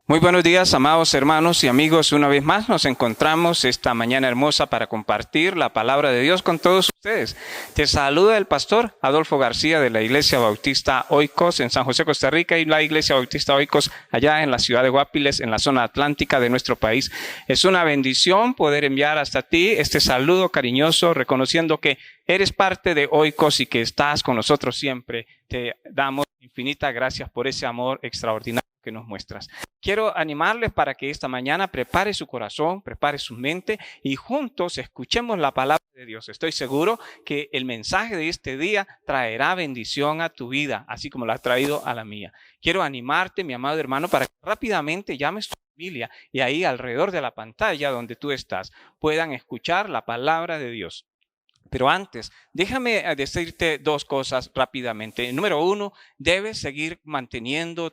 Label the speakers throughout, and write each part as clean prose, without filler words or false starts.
Speaker 1: Muy buenos días, amados hermanos y amigos. Una vez más nos encontramos esta mañana hermosa para compartir la palabra de Dios con todos ustedes. Te saluda el pastor Adolfo García de la Iglesia Bautista Oikos en San José, Costa Rica, y la Iglesia Bautista Oikos allá en la ciudad de Guapiles, en la zona atlántica de nuestro país. Es una bendición poder enviar hasta ti este saludo cariñoso, reconociendo que eres parte de Oikos y que estás con nosotros siempre. Te damos infinitas gracias por ese amor extraordinario que nos muestras. Quiero animarles para que esta mañana prepare su corazón, prepare su mente y juntos escuchemos la palabra de Dios. Estoy seguro que el mensaje de este día traerá bendición a tu vida, así como lo ha traído a la mía. Quiero animarte, mi amado hermano, para que rápidamente llames a tu familia y ahí alrededor de la pantalla donde tú estás puedan escuchar la palabra de Dios. Pero antes, déjame decirte dos cosas rápidamente. Número uno, debes seguir manteniendo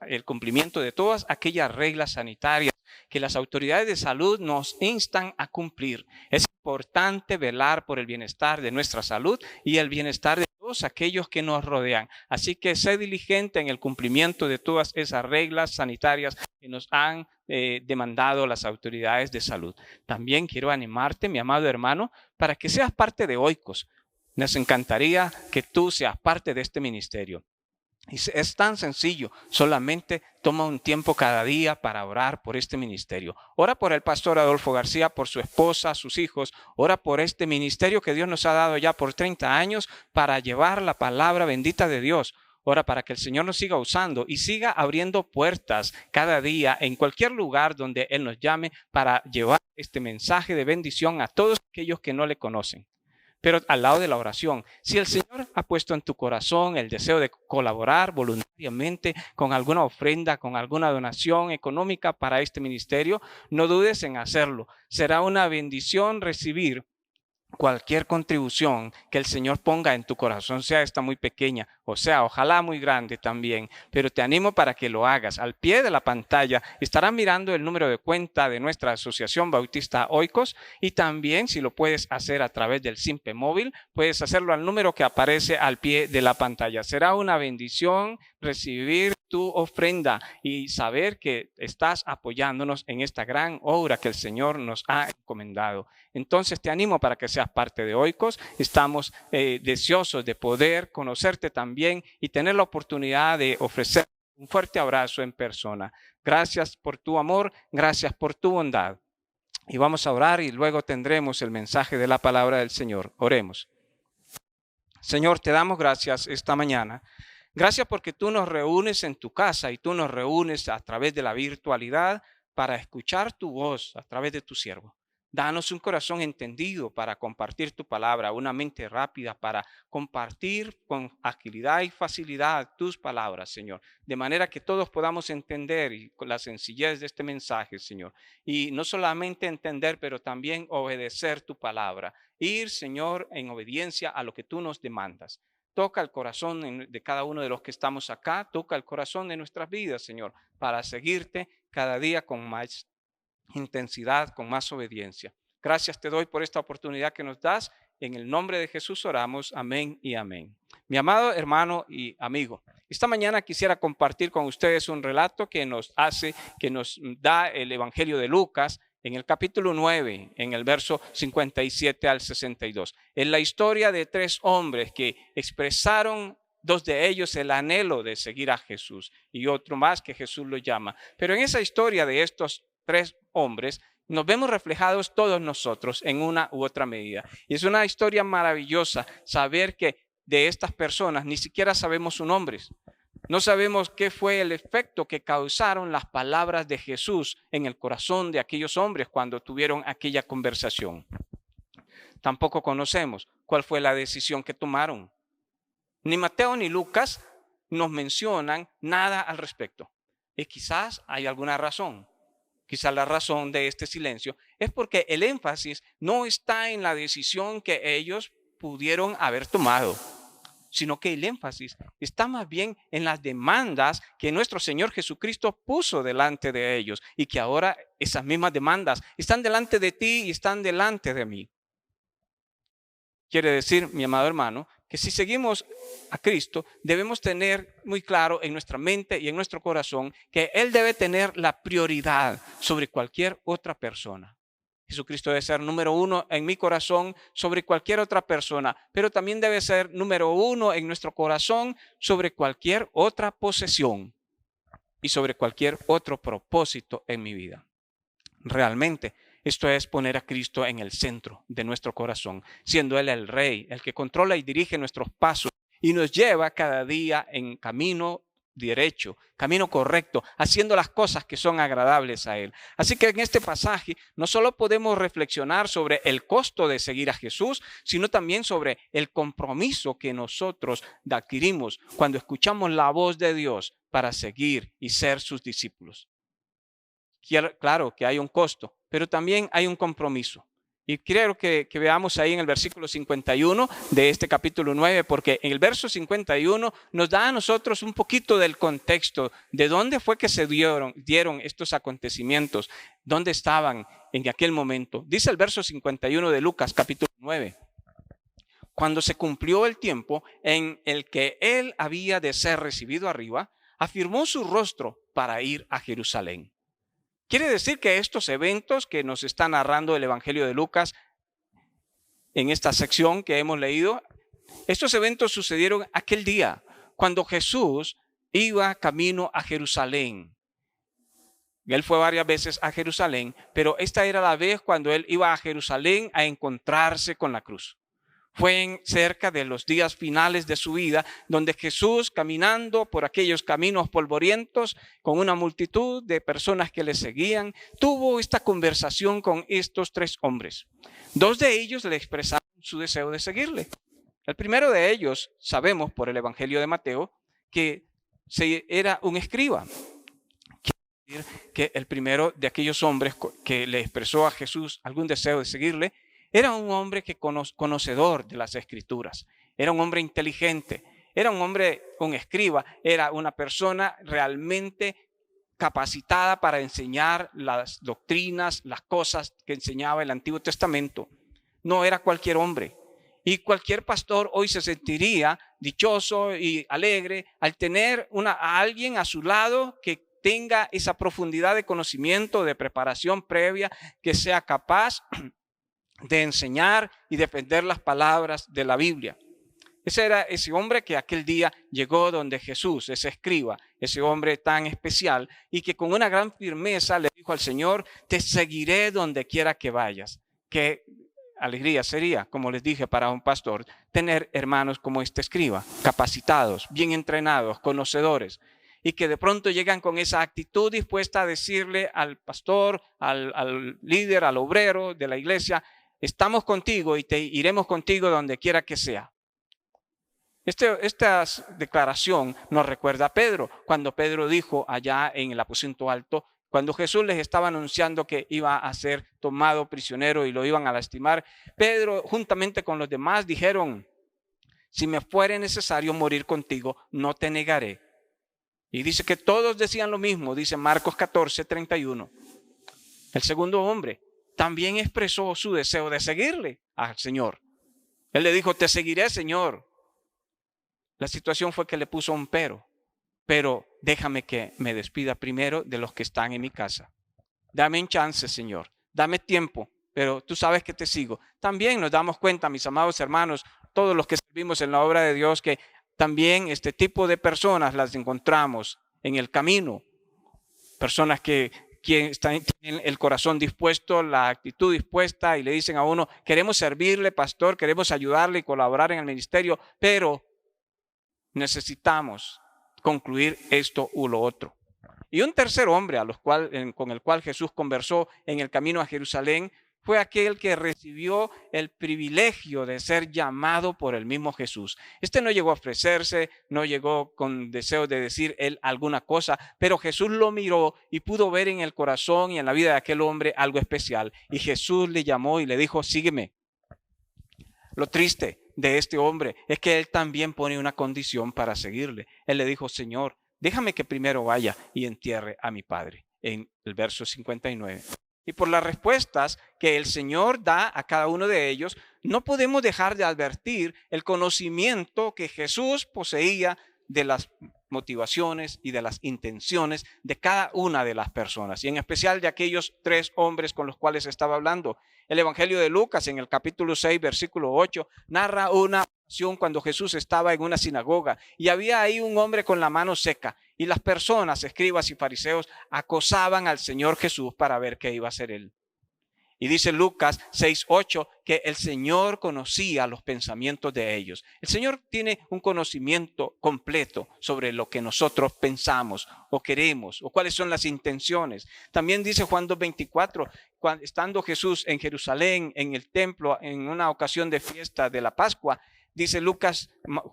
Speaker 1: el cumplimiento de todas aquellas reglas sanitarias que las autoridades de salud nos instan a cumplir. Es importante velar por el bienestar de nuestra salud y el bienestar de todos aquellos que nos rodean. Así que sé diligente en el cumplimiento de todas esas reglas sanitarias que nos han demandado las autoridades de salud. También quiero animarte, mi amado hermano, para que seas parte de Oikos. Nos encantaría que tú seas parte de este ministerio. Y es tan sencillo, solamente toma un tiempo cada día para orar por este ministerio. Ora por el pastor Adolfo García, por su esposa, sus hijos. Ora por este ministerio que Dios nos ha dado ya por 30 años para llevar la palabra bendita de Dios. Ora para que el Señor nos siga usando y siga abriendo puertas cada día en cualquier lugar donde Él nos llame para llevar este mensaje de bendición a todos aquellos que no le conocen. Pero al lado de la oración, si el Señor ha puesto en tu corazón el deseo de colaborar voluntariamente con alguna ofrenda, con alguna donación económica para este ministerio, no dudes en hacerlo. Será una bendición recibir cualquier contribución que el Señor ponga en tu corazón, sea esta muy pequeña, o sea, ojalá muy grande también, pero te animo para que lo hagas. Al pie de la pantalla estarás mirando el número de cuenta de nuestra Asociación Bautista Oikos y también, si lo puedes hacer a través del Simpe móvil, puedes hacerlo al número que aparece al pie de la pantalla. Será una bendición recibir tu ofrenda y saber que estás apoyándonos en esta gran obra que el Señor nos ha encomendado. Entonces te animo para que seas parte de Oikos. Estamos deseosos de poder conocerte también y tener la oportunidad de ofrecer un fuerte abrazo en persona. Gracias por tu amor, gracias por tu bondad. Y vamos a orar y luego tendremos el mensaje de la palabra del Señor. Oremos. Señor, te damos gracias esta mañana. Gracias porque tú nos reúnes en tu casa y tú nos reúnes a través de la virtualidad para escuchar tu voz a través de tu siervo. Danos un corazón entendido para compartir tu palabra, una mente rápida para compartir con agilidad y facilidad tus palabras, Señor, de manera que todos podamos entender y con la sencillez de este mensaje, Señor. Y no solamente entender, pero también obedecer tu palabra. Ir, Señor, en obediencia a lo que tú nos demandas. Toca el corazón de cada uno de los que estamos acá, toca el corazón de nuestras vidas, Señor, para seguirte cada día con más intensidad, con más obediencia. Gracias te doy por esta oportunidad que nos das. En el nombre de Jesús oramos. Amén y amén. Mi amado hermano y amigo, esta mañana quisiera compartir con ustedes un relato que nos da el Evangelio de Lucas, en el capítulo 9, en el verso 57 al 62. Es la historia de 3 hombres que expresaron, 2 de ellos, el anhelo de seguir a Jesús y otro más que Jesús lo llama. Pero en esa historia de estos 3 hombres nos vemos reflejados todos nosotros en una u otra medida. Y es una historia maravillosa saber que de estas personas ni siquiera sabemos sus nombres. No sabemos qué fue el efecto que causaron las palabras de Jesús en el corazón de aquellos hombres cuando tuvieron aquella conversación. Tampoco conocemos cuál fue la decisión que tomaron. Ni Mateo ni Lucas nos mencionan nada al respecto. Y quizás hay alguna razón. Quizás la razón de este silencio es porque el énfasis no está en la decisión que ellos pudieron haber tomado, sino que el énfasis está más bien en las demandas que nuestro Señor Jesucristo puso delante de ellos y que ahora esas mismas demandas están delante de ti y están delante de mí. Quiere decir, mi amado hermano, que si seguimos a Cristo, debemos tener muy claro en nuestra mente y en nuestro corazón que Él debe tener la prioridad sobre cualquier otra persona. Jesucristo debe ser número uno en mi corazón sobre cualquier otra persona, pero también debe ser número uno en nuestro corazón sobre cualquier otra posesión y sobre cualquier otro propósito en mi vida. Realmente, esto es poner a Cristo en el centro de nuestro corazón, siendo Él el Rey, el que controla y dirige nuestros pasos y nos lleva cada día en camino derecho, camino correcto, haciendo las cosas que son agradables a Él. Así que en este pasaje no solo podemos reflexionar sobre el costo de seguir a Jesús, sino también sobre el compromiso que nosotros adquirimos cuando escuchamos la voz de Dios para seguir y ser sus discípulos. Claro que hay un costo, pero también hay un compromiso. Y quiero que veamos ahí en el versículo 51 de este capítulo 9, porque en el verso 51 nos da a nosotros un poquito del contexto de dónde fue que se dieron estos acontecimientos, dónde estaban en aquel momento. Dice el verso 51 de Lucas capítulo 9. Cuando se cumplió el tiempo en el que él había de ser recibido arriba, afirmó su rostro para ir a Jerusalén. Quiere decir que estos eventos que nos está narrando el Evangelio de Lucas en esta sección que hemos leído, estos eventos sucedieron aquel día, cuando Jesús iba camino a Jerusalén. Él fue varias veces a Jerusalén, pero esta era la vez cuando él iba a Jerusalén a encontrarse con la cruz. Fue cerca de los días finales de su vida, donde Jesús, caminando por aquellos caminos polvorientos, con una multitud de personas que le seguían, tuvo esta conversación con estos tres hombres. Dos de ellos le expresaron su deseo de seguirle. El primero de ellos, sabemos por el Evangelio de Mateo, que era un escriba. Quiere decir que el primero de aquellos hombres que le expresó a Jesús algún deseo de seguirle, era un hombre conocedor de las Escrituras, era un hombre inteligente, era un hombre, un escriba, era una persona realmente capacitada para enseñar las doctrinas, las cosas que enseñaba el Antiguo Testamento. No era cualquier hombre. Y cualquier pastor hoy se sentiría dichoso y alegre al tener a alguien a su lado que tenga esa profundidad de conocimiento, de preparación previa, que sea capaz de enseñar y defender las palabras de la Biblia. Ese era ese hombre que aquel día llegó donde Jesús, ese escriba, ese hombre tan especial, y que con una gran firmeza le dijo al Señor: te seguiré donde quiera que vayas. Qué alegría sería, como les dije, para un pastor tener hermanos como este escriba, capacitados, bien entrenados, conocedores, y que de pronto llegan con esa actitud dispuesta a decirle al pastor, al líder, al obrero de la iglesia: estamos contigo y te iremos contigo donde quiera que sea. Esta declaración nos recuerda a Pedro, cuando Pedro dijo allá en el aposento alto, cuando Jesús les estaba anunciando que iba a ser tomado prisionero y lo iban a lastimar, Pedro juntamente con los demás dijeron: si me fuere necesario morir contigo, no te negaré. Y dice que todos decían lo mismo, dice Marcos 14:31. El segundo hombre también expresó su deseo de seguirle al Señor. Él le dijo: te seguiré, Señor. La situación fue que le puso un pero déjame que me despida primero de los que están en mi casa. Dame un chance, Señor. Dame tiempo, pero tú sabes que te sigo. También nos damos cuenta, mis amados hermanos, todos los que servimos en la obra de Dios, que también este tipo de personas las encontramos en el camino. Personas que tienen el corazón dispuesto, la actitud dispuesta, y le dicen a uno: queremos servirle, pastor, queremos ayudarle y colaborar en el ministerio, pero necesitamos concluir esto u lo otro. Y un tercer hombre con el cual Jesús conversó en el camino a Jerusalén fue aquel que recibió el privilegio de ser llamado por el mismo Jesús. Este no llegó a ofrecerse, no llegó con deseo de decir él alguna cosa, pero Jesús lo miró y pudo ver en el corazón y en la vida de aquel hombre algo especial. Y Jesús le llamó y le dijo: sígueme. Lo triste de este hombre es que él también pone una condición para seguirle. Él le dijo: Señor, déjame que primero vaya y entierre a mi padre. En el verso 59. y por las respuestas que el Señor da a cada uno de ellos, no podemos dejar de advertir el conocimiento que Jesús poseía de las motivaciones y de las intenciones de cada una de las personas, y en especial de aquellos 3 hombres con los cuales estaba hablando. El Evangelio de Lucas, en el capítulo 6, versículo 8, narra una ocasión cuando Jesús estaba en una sinagoga y había ahí un hombre con la mano seca, y las personas, escribas y fariseos, acosaban al Señor Jesús para ver qué iba a hacer él. Y dice Lucas 6:8 que el Señor conocía los pensamientos de ellos. El Señor tiene un conocimiento completo sobre lo que nosotros pensamos o queremos o cuáles son las intenciones. También dice Juan 2:24, estando Jesús en Jerusalén, en el templo, en una ocasión de fiesta de la Pascua, dice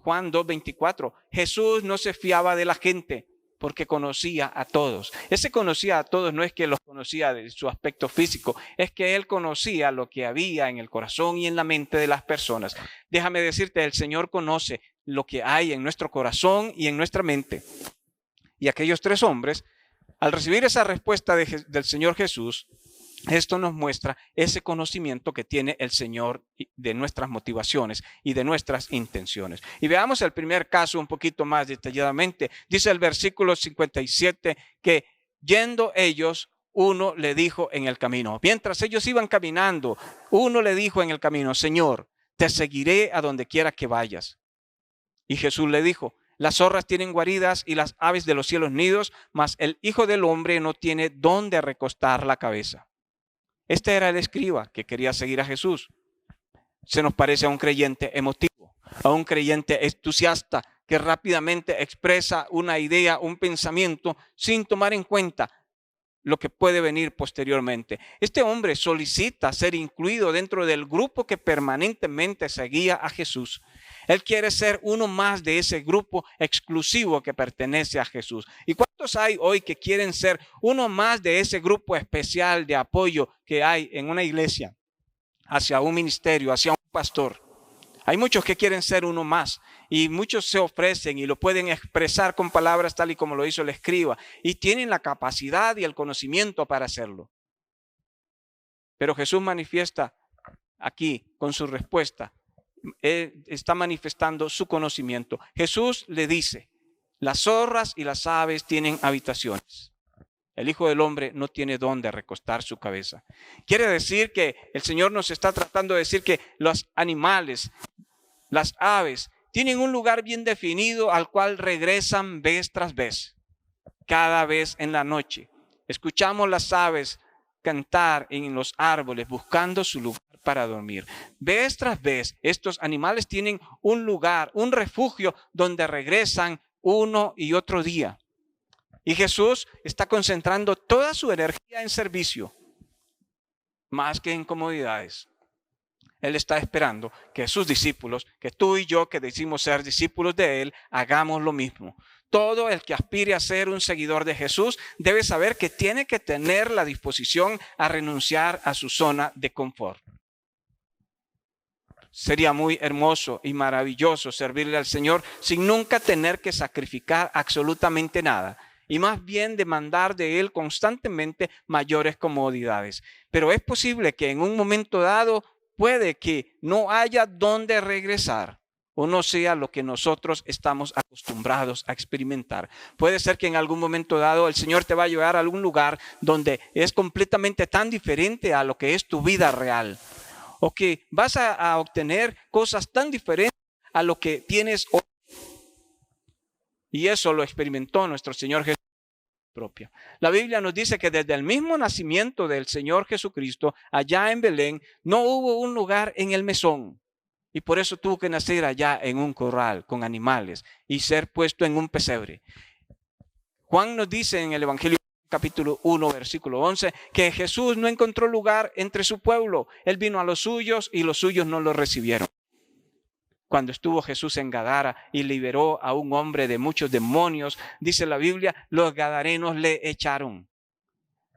Speaker 1: Juan 2:24, Jesús no se fiaba de la gente, porque conocía a todos. Ese conocía a todos no es que los conocía de su aspecto físico, es que él conocía lo que había en el corazón y en la mente de las personas. Déjame decirte, el Señor conoce lo que hay en nuestro corazón y en nuestra mente. Y aquellos 3 hombres, al recibir esa respuesta del Señor Jesús, esto nos muestra ese conocimiento que tiene el Señor de nuestras motivaciones y de nuestras intenciones. Y veamos el primer caso un poquito más detalladamente. Dice el versículo 57 que yendo ellos, uno le dijo en el camino. Mientras ellos iban caminando, uno le dijo en el camino, Señor, te seguiré a donde quiera que vayas. Y Jesús le dijo, las zorras tienen guaridas y las aves de los cielos nidos, mas el Hijo del Hombre no tiene dónde recostar la cabeza. Este era el escriba que quería seguir a Jesús. Se nos parece a un creyente emotivo, a un creyente entusiasta que rápidamente expresa una idea, un pensamiento, sin tomar en cuenta lo que puede venir posteriormente. Este hombre solicita ser incluido dentro del grupo que permanentemente seguía a Jesús. Él quiere ser uno más de ese grupo exclusivo que pertenece a Jesús. ¿Y cuántos hay hoy que quieren ser uno más de ese grupo especial de apoyo que hay en una iglesia, hacia un ministerio, hacia un pastor? Hay muchos que quieren ser uno más y muchos se ofrecen y lo pueden expresar con palabras tal y como lo hizo el escriba y tienen la capacidad y el conocimiento para hacerlo. Pero Jesús manifiesta aquí con su respuesta. Él está manifestando su conocimiento. Jesús le dice, las zorras y las aves tienen habitaciones. El Hijo del Hombre no tiene dónde recostar su cabeza. Quiere decir que el Señor nos está tratando de decir que los animales, las aves, tienen un lugar bien definido al cual regresan vez tras vez, cada vez en la noche. Escuchamos las aves cantar en los árboles buscando su lugar para dormir. Vez tras vez, estos animales tienen un lugar, un refugio donde regresan uno y otro día. Y Jesús está concentrando toda su energía en servicio, más que en comodidades. Él está esperando que sus discípulos, que tú y yo que decimos ser discípulos de Él, hagamos lo mismo. Todo el que aspire a ser un seguidor de Jesús debe saber que tiene que tener la disposición a renunciar a su zona de confort. Sería muy hermoso y maravilloso servirle al Señor sin nunca tener que sacrificar absolutamente nada y más bien demandar de Él constantemente mayores comodidades. Pero es posible que en un momento dado puede que no haya dónde regresar o no sea lo que nosotros estamos acostumbrados a experimentar. Puede ser que en algún momento dado el Señor te va a llevar a algún lugar donde es completamente tan diferente a lo que es tu vida real. O que vas a obtener cosas tan diferentes a lo que tienes hoy. Y eso lo experimentó nuestro Señor Jesús propia. La Biblia nos dice que desde el mismo nacimiento del Señor Jesucristo, allá en Belén, no hubo un lugar en el mesón. Y por eso tuvo que nacer allá en un corral con animales y ser puesto en un pesebre. Juan nos dice en el Evangelio capítulo 1, versículo 11, que Jesús no encontró lugar entre su pueblo. Él vino a los suyos y los suyos no lo recibieron. Cuando estuvo Jesús en Gadara y liberó a un hombre de muchos demonios, dice la Biblia, los gadarenos le echaron.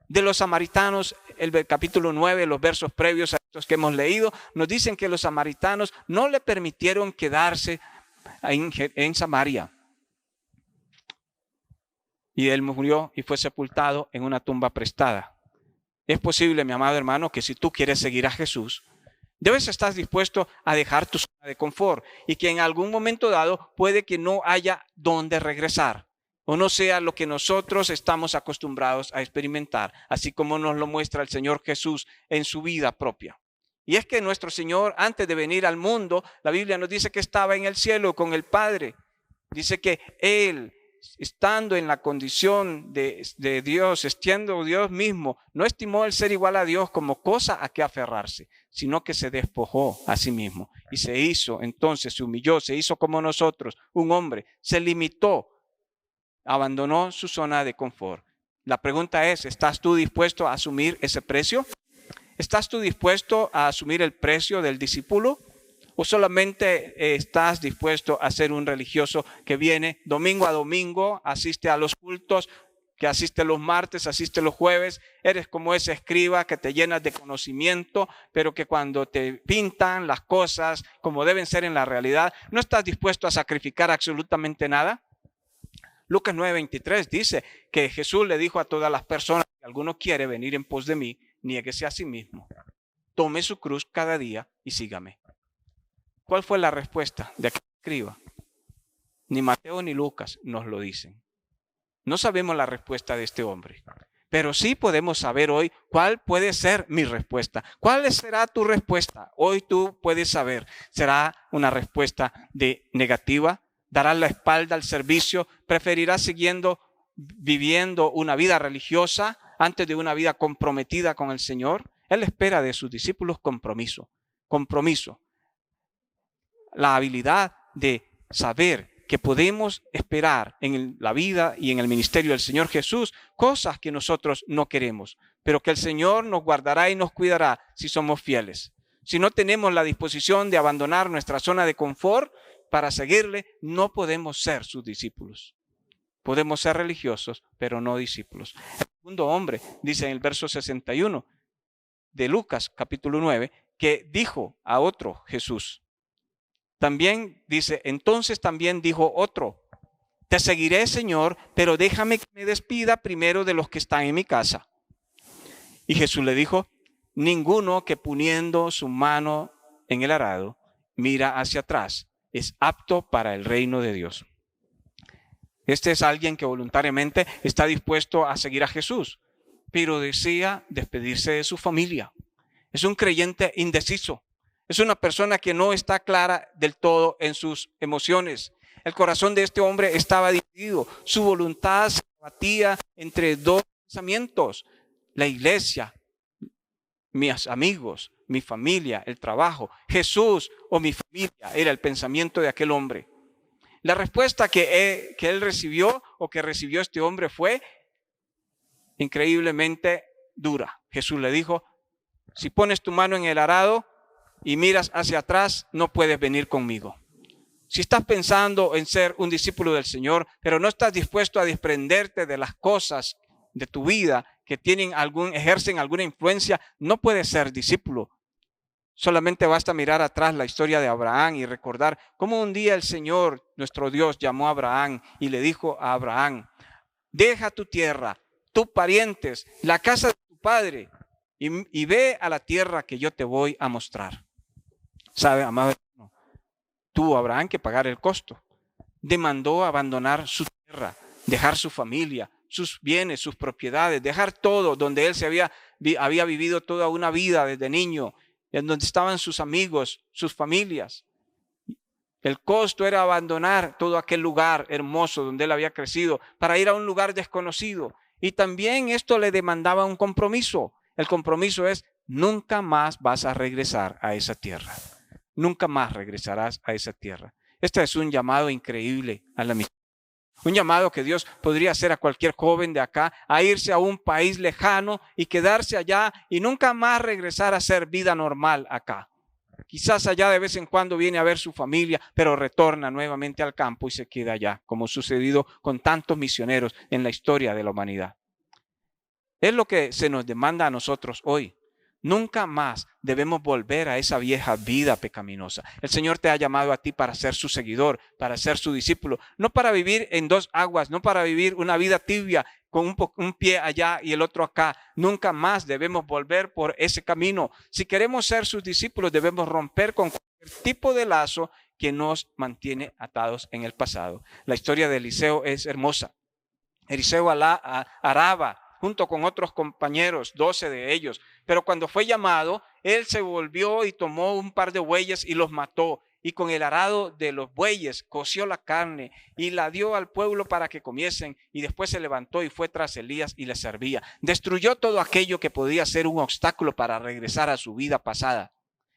Speaker 1: De los samaritanos, el capítulo 9, los versos previos a estos que hemos leído, nos dicen que los samaritanos no le permitieron quedarse en Samaria. Y él murió y fue sepultado en una tumba prestada. Es posible, mi amado hermano, que si tú quieres seguir a Jesús, debes estar dispuesto a dejar tu zona de confort y que en algún momento dado puede que no haya dónde regresar o no sea lo que nosotros estamos acostumbrados a experimentar, así como nos lo muestra el Señor Jesús en su vida propia. Y es que nuestro Señor, antes de venir al mundo, la Biblia nos dice que estaba en el cielo con el Padre. Dice que Él, estando en la condición de Dios, siendo Dios mismo, no estimó el ser igual a Dios como cosa a que aferrarse, sino que se despojó a sí mismo y se hizo, entonces se humilló, se hizo como nosotros, un hombre, se limitó, abandonó su zona de confort. La pregunta es, ¿estás tú dispuesto a asumir ese precio? ¿Estás tú dispuesto a asumir el precio del discípulo? ¿O solamente estás dispuesto a ser un religioso que viene domingo a domingo, asiste a los cultos, que asiste los martes, asiste los jueves? Eres como ese escriba que te llenas de conocimiento, pero que cuando te pintan las cosas como deben ser en la realidad, ¿no estás dispuesto a sacrificar absolutamente nada? Lucas 9:23 dice que Jesús le dijo a todas las personas, si alguno quiere venir en pos de mí, niéguese a sí mismo, tome su cruz cada día y sígame. ¿Cuál fue la respuesta de aquel escriba? Ni Mateo ni Lucas nos lo dicen. No sabemos la respuesta de este hombre, pero sí podemos saber hoy cuál puede ser mi respuesta. ¿Cuál será tu respuesta? Hoy tú puedes saber. ¿Será una respuesta negativa? ¿Darás la espalda al servicio? ¿Preferirás viviendo una vida religiosa antes de una vida comprometida con el Señor? Él espera de sus discípulos compromiso. La habilidad de saber que podemos esperar en la vida y en el ministerio del Señor Jesús cosas que nosotros no queremos, pero que el Señor nos guardará y nos cuidará si somos fieles. Si no tenemos la disposición de abandonar nuestra zona de confort para seguirle, no podemos ser sus discípulos. Podemos ser religiosos, pero no discípulos. El segundo hombre dice en el verso 61 de Lucas capítulo 9 que dijo a otro Jesús. También dice, entonces también dijo otro, te seguiré, Señor, pero déjame que me despida primero de los que están en mi casa. Y Jesús le dijo, ninguno que poniendo su mano en el arado mira hacia atrás es apto para el reino de Dios. Este es alguien que voluntariamente está dispuesto a seguir a Jesús, pero desea despedirse de su familia. Es un creyente indeciso. Es una persona que no está clara del todo en sus emociones. El corazón de este hombre estaba dividido. Su voluntad se batía entre dos pensamientos. La iglesia, mis amigos, mi familia, el trabajo, Jesús o mi familia, era el pensamiento de aquel hombre. La respuesta que él recibió o que recibió este hombre fue increíblemente dura. Jesús le dijo, si pones tu mano en el arado y miras hacia atrás, no puedes venir conmigo. Si estás pensando en ser un discípulo del Señor, pero no estás dispuesto a desprenderte de las cosas de tu vida que ejercen alguna influencia, no puedes ser discípulo. Solamente basta mirar atrás la historia de Abraham y recordar cómo un día el Señor, nuestro Dios, llamó a Abraham y le dijo a Abraham, deja tu tierra, tus parientes, la casa de tu padre y ve a la tierra que yo te voy a mostrar. ¿Sabe, amado hermano? Tuvo Abraham que pagar el costo. Demandó abandonar su tierra, dejar su familia, sus bienes, sus propiedades, dejar todo donde él había vivido toda una vida desde niño, en donde estaban sus amigos, sus familias. El costo era abandonar todo aquel lugar hermoso donde él había crecido para ir a un lugar desconocido. Y también esto le demandaba un compromiso. El compromiso es, nunca más vas a regresar a esa tierra. Nunca más regresarás a esa tierra. Este es un llamado increíble a la misión. Un llamado que Dios podría hacer a cualquier joven de acá, a irse a un país lejano y quedarse allá y nunca más regresar a hacer vida normal acá. Quizás allá de vez en cuando viene a ver su familia, pero retorna nuevamente al campo y se queda allá, como sucedido con tantos misioneros en la historia de la humanidad. Es lo que se nos demanda a nosotros hoy. Nunca más debemos volver a esa vieja vida pecaminosa. El Señor te ha llamado a ti para ser su seguidor, para ser su discípulo, no para vivir en dos aguas, no para vivir una vida tibia con un pie allá y el otro acá. Nunca más debemos volver por ese camino. Si queremos ser sus discípulos, debemos romper con cualquier tipo de lazo que nos mantiene atados en el pasado. La historia de Eliseo es hermosa. Eliseo araba junto con otros compañeros, 12 de ellos. Pero cuando fue llamado, él se volvió y tomó un par de bueyes y los mató. Y con el arado de los bueyes coció la carne y la dio al pueblo para que comiesen. Y después se levantó y fue tras Elías y le servía. Destruyó todo aquello que podía ser un obstáculo para regresar a su vida pasada.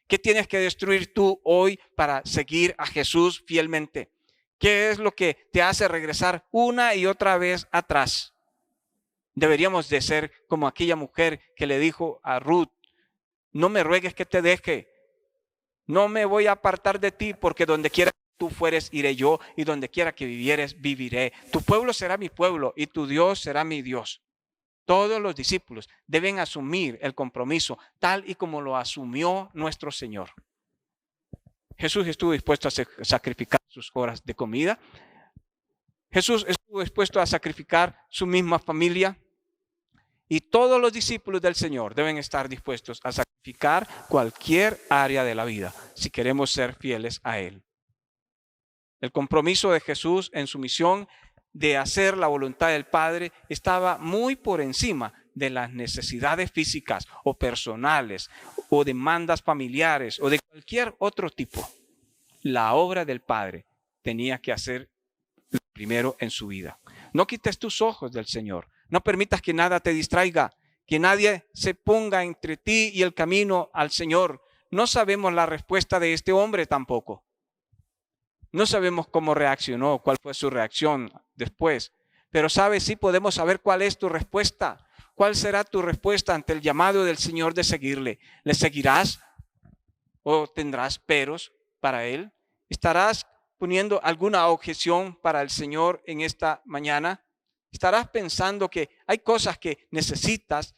Speaker 1: ¿Qué tienes que destruir tú hoy para seguir a Jesús fielmente? ¿Qué es lo que te hace regresar una y otra vez atrás? Deberíamos de ser como aquella mujer que le dijo a Ruth: no me ruegues que te deje, no me voy a apartar de ti, porque donde quiera que tú fueres, iré yo, y donde quiera que vivieres, viviré. Tu pueblo será mi pueblo y tu Dios será mi Dios. Todos los discípulos deben asumir el compromiso tal y como lo asumió nuestro Señor. Jesús estuvo dispuesto a sacrificar sus horas de comida. Jesús estuvo dispuesto a sacrificar su misma familia. Y todos los discípulos del Señor deben estar dispuestos a sacrificar cualquier área de la vida si queremos ser fieles a Él. El compromiso de Jesús en su misión de hacer la voluntad del Padre estaba muy por encima de las necesidades físicas o personales o demandas familiares o de cualquier otro tipo. La obra del Padre tenía que hacer primero en su vida. No quites tus ojos del Señor. No permitas que nada te distraiga, que nadie se ponga entre ti y el camino al Señor. No sabemos la respuesta de este hombre tampoco. No sabemos cómo reaccionó, cuál fue su reacción después. Pero sabes, sí podemos saber cuál es tu respuesta. ¿Cuál será tu respuesta ante el llamado del Señor de seguirle? ¿Le seguirás o tendrás peros para Él? ¿Estarás poniendo alguna objeción para el Señor en esta mañana? ¿Estarás pensando que hay cosas que necesitas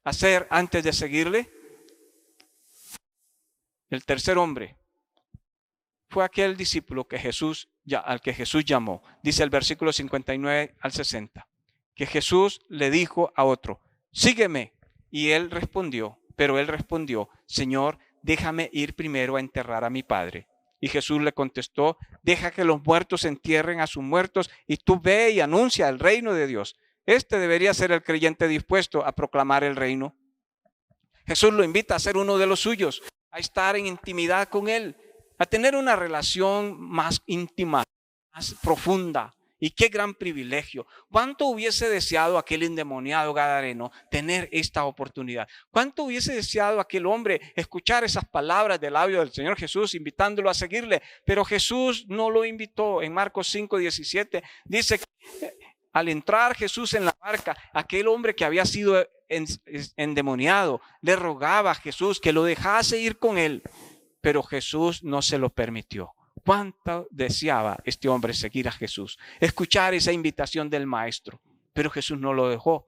Speaker 1: hacer antes de seguirle? El tercer hombre fue aquel discípulo al que Jesús llamó. Dice el versículo 59 al 60, que Jesús le dijo a otro: sígueme. Y él respondió, Señor, déjame ir primero a enterrar a mi padre. Y Jesús le contestó: deja que los muertos entierren a sus muertos y tú ve y anuncia el reino de Dios. Este debería ser el creyente dispuesto a proclamar el reino. Jesús lo invita a ser uno de los suyos, a estar en intimidad con Él, a tener una relación más íntima, más profunda. Y qué gran privilegio. ¿Cuánto hubiese deseado aquel endemoniado gadareno tener esta oportunidad? ¿Cuánto hubiese deseado aquel hombre escuchar esas palabras del labio del Señor Jesús invitándolo a seguirle? Pero Jesús no lo invitó. En Marcos 5:17 dice que al entrar Jesús en la barca, aquel hombre que había sido endemoniado le rogaba a Jesús que lo dejase ir con él. Pero Jesús no se lo permitió. ¿Cuánto deseaba este hombre seguir a Jesús? Escuchar esa invitación del Maestro. Pero Jesús no lo dejó.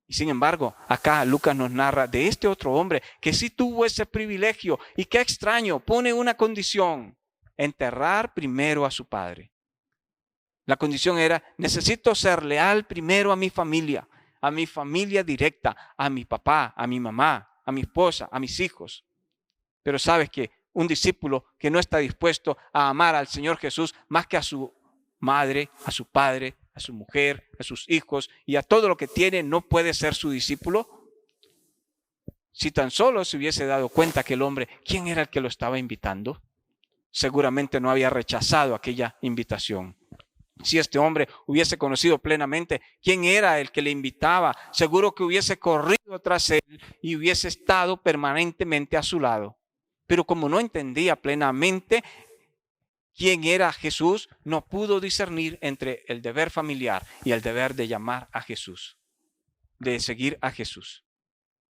Speaker 1: Y sin embargo, acá Lucas nos narra de este otro hombre que sí tuvo ese privilegio. Y qué extraño, pone una condición: enterrar primero a su padre. La condición era: necesito ser leal primero a mi familia directa, a mi papá, a mi mamá, a mi esposa, a mis hijos. Pero sabes que un discípulo que no está dispuesto a amar al Señor Jesús más que a su madre, a su padre, a su mujer, a sus hijos y a todo lo que tiene, no puede ser su discípulo. Si tan solo se hubiese dado cuenta aquel hombre quién era el que lo estaba invitando, seguramente no había rechazado aquella invitación. Si este hombre hubiese conocido plenamente quién era el que le invitaba, seguro que hubiese corrido tras él y hubiese estado permanentemente a su lado. Pero como no entendía plenamente quién era Jesús, no pudo discernir entre el deber familiar y el deber de llamar a Jesús, de seguir a Jesús.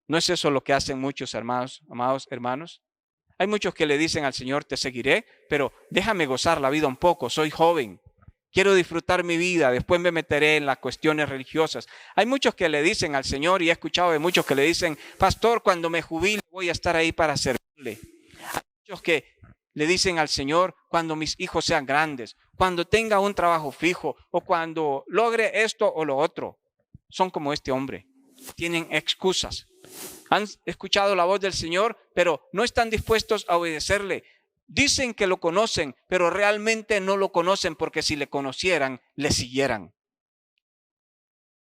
Speaker 1: ¿No es eso lo que hacen muchos amados hermanos? Hay muchos que le dicen al Señor: te seguiré, pero déjame gozar la vida un poco, soy joven. Quiero disfrutar mi vida, después me meteré en las cuestiones religiosas. Hay muchos que le dicen al Señor, y he escuchado de muchos que le dicen: pastor, cuando me jubile voy a estar ahí para servirle. Hay muchos que le dicen al Señor: cuando mis hijos sean grandes, cuando tenga un trabajo fijo o cuando logre esto o lo otro. Son como este hombre, tienen excusas. Han escuchado la voz del Señor, pero no están dispuestos a obedecerle. Dicen que lo conocen, pero realmente no lo conocen, porque si le conocieran, le siguieran.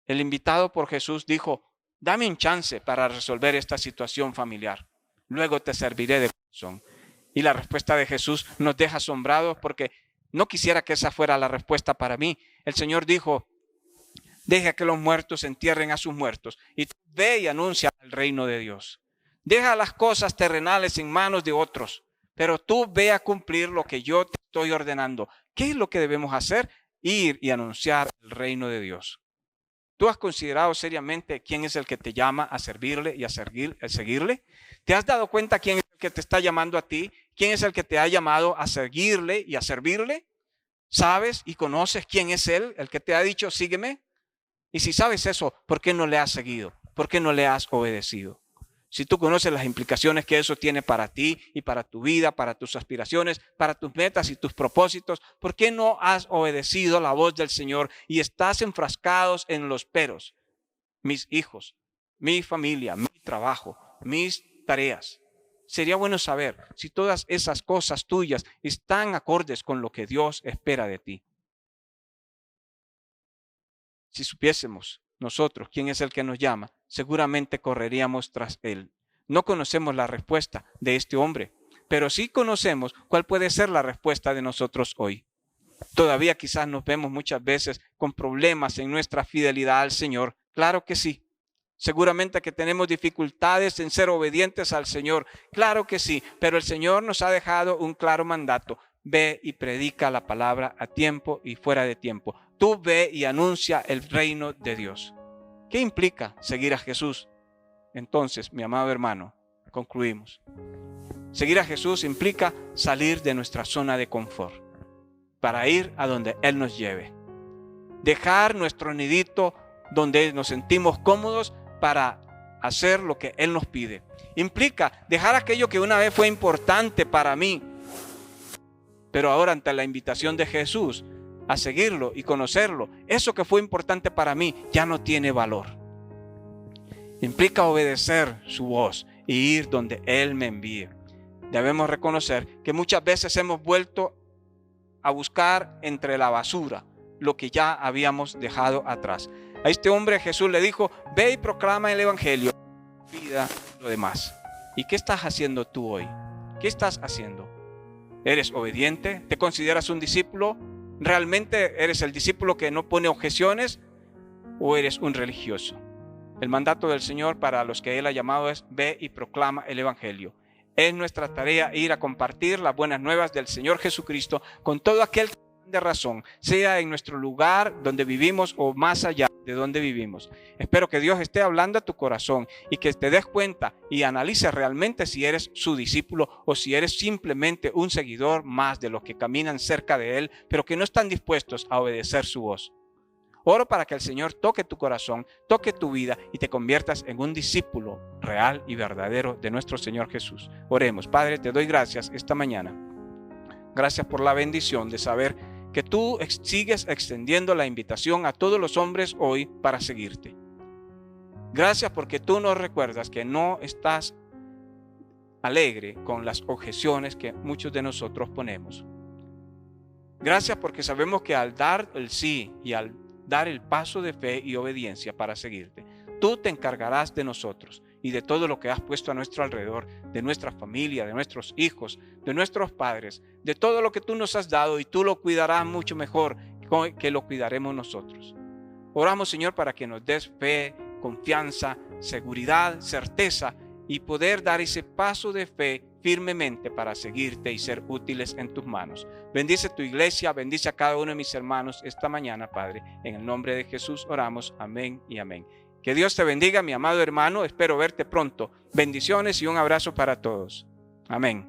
Speaker 1: El invitado por Jesús dijo: dame un chance para resolver esta situación familiar. Luego te serviré de corazón. Y la respuesta de Jesús nos deja asombrados, porque no quisiera que esa fuera la respuesta para mí. El Señor dijo: deja que los muertos entierren a sus muertos y tú ve y anuncia el reino de Dios. Deja las cosas terrenales en manos de otros, pero tú ve a cumplir lo que yo te estoy ordenando. ¿Qué es lo que debemos hacer? Ir y anunciar el reino de Dios. ¿Tú has considerado seriamente quién es el que te llama a servirle y a seguirle? ¿Te has dado cuenta quién es el que te está llamando a ti? ¿Quién es el que te ha llamado a seguirle y a servirle? ¿Sabes y conoces quién es él, el que te ha dicho sígueme? Y si sabes eso, ¿por qué no le has seguido? ¿Por qué no le has obedecido? Si tú conoces las implicaciones que eso tiene para ti y para tu vida, para tus aspiraciones, para tus metas y tus propósitos, ¿por qué no has obedecido la voz del Señor y estás enfrascados en los peros? Mis hijos, mi familia, mi trabajo, mis tareas. Sería bueno saber si todas esas cosas tuyas están acordes con lo que Dios espera de ti. Si supiésemos nosotros quién es el que nos llama, seguramente correríamos tras él. No conocemos la respuesta de este hombre, pero sí conocemos cuál puede ser la respuesta de nosotros hoy. Todavía quizás nos vemos muchas veces con problemas en nuestra fidelidad al Señor. Claro que sí. Seguramente que tenemos dificultades en ser obedientes al Señor. Claro que sí, pero el Señor nos ha dejado un claro mandato. Ve y predica la palabra a tiempo y fuera de tiempo. Tú ve y anuncia el reino de Dios. ¿Qué implica seguir a Jesús? Entonces, mi amado hermano, concluimos. Seguir a Jesús implica salir de nuestra zona de confort para ir a donde Él nos lleve. Dejar nuestro nidito donde nos sentimos cómodos para hacer lo que Él nos pide. Implica dejar aquello que una vez fue importante para mí, pero ahora ante la invitación de Jesús a seguirlo y conocerlo, eso que fue importante para mí ya no tiene valor. Implica obedecer su voz y ir donde Él me envíe. Debemos reconocer que muchas veces hemos vuelto a buscar entre la basura lo que ya habíamos dejado atrás. A este hombre Jesús le dijo: ve y proclama el evangelio, olvida lo demás. ¿Y qué estás haciendo tú hoy? ¿Qué estás haciendo? ¿Eres obediente? ¿Te consideras un discípulo? ¿Realmente eres el discípulo que no pone objeciones? ¿O eres un religioso? El mandato del Señor para los que Él ha llamado es: ve y proclama el evangelio. Es nuestra tarea ir a compartir las buenas nuevas del Señor Jesucristo con todo aquel que de razón, sea en nuestro lugar donde vivimos o más allá de donde vivimos. Espero que Dios esté hablando a tu corazón y que te des cuenta y analices realmente si eres su discípulo o si eres simplemente un seguidor más de los que caminan cerca de Él, pero que no están dispuestos a obedecer su voz. Oro para que el Señor toque tu corazón, toque tu vida y te conviertas en un discípulo real y verdadero de nuestro Señor Jesús. Oremos. Padre, te doy gracias esta mañana. Gracias por la bendición de saber que tú sigues extendiendo la invitación a todos los hombres hoy para seguirte. Gracias porque tú nos recuerdas que no estás alegre con las objeciones que muchos de nosotros ponemos. Gracias porque sabemos que al dar el sí y al dar el paso de fe y obediencia para seguirte, tú te encargarás de nosotros y de todo lo que has puesto a nuestro alrededor, de nuestra familia, de nuestros hijos, de nuestros padres, de todo lo que tú nos has dado, y tú lo cuidarás mucho mejor que lo cuidaremos nosotros. Oramos, Señor, para que nos des fe, confianza, seguridad, certeza y poder dar ese paso de fe firmemente para seguirte y ser útiles en tus manos. Bendice tu iglesia, bendice a cada uno de mis hermanos esta mañana, Padre. En el nombre de Jesús oramos. Amén y amén. Que Dios te bendiga, mi amado hermano. Espero verte pronto. Bendiciones y un abrazo para todos. Amén.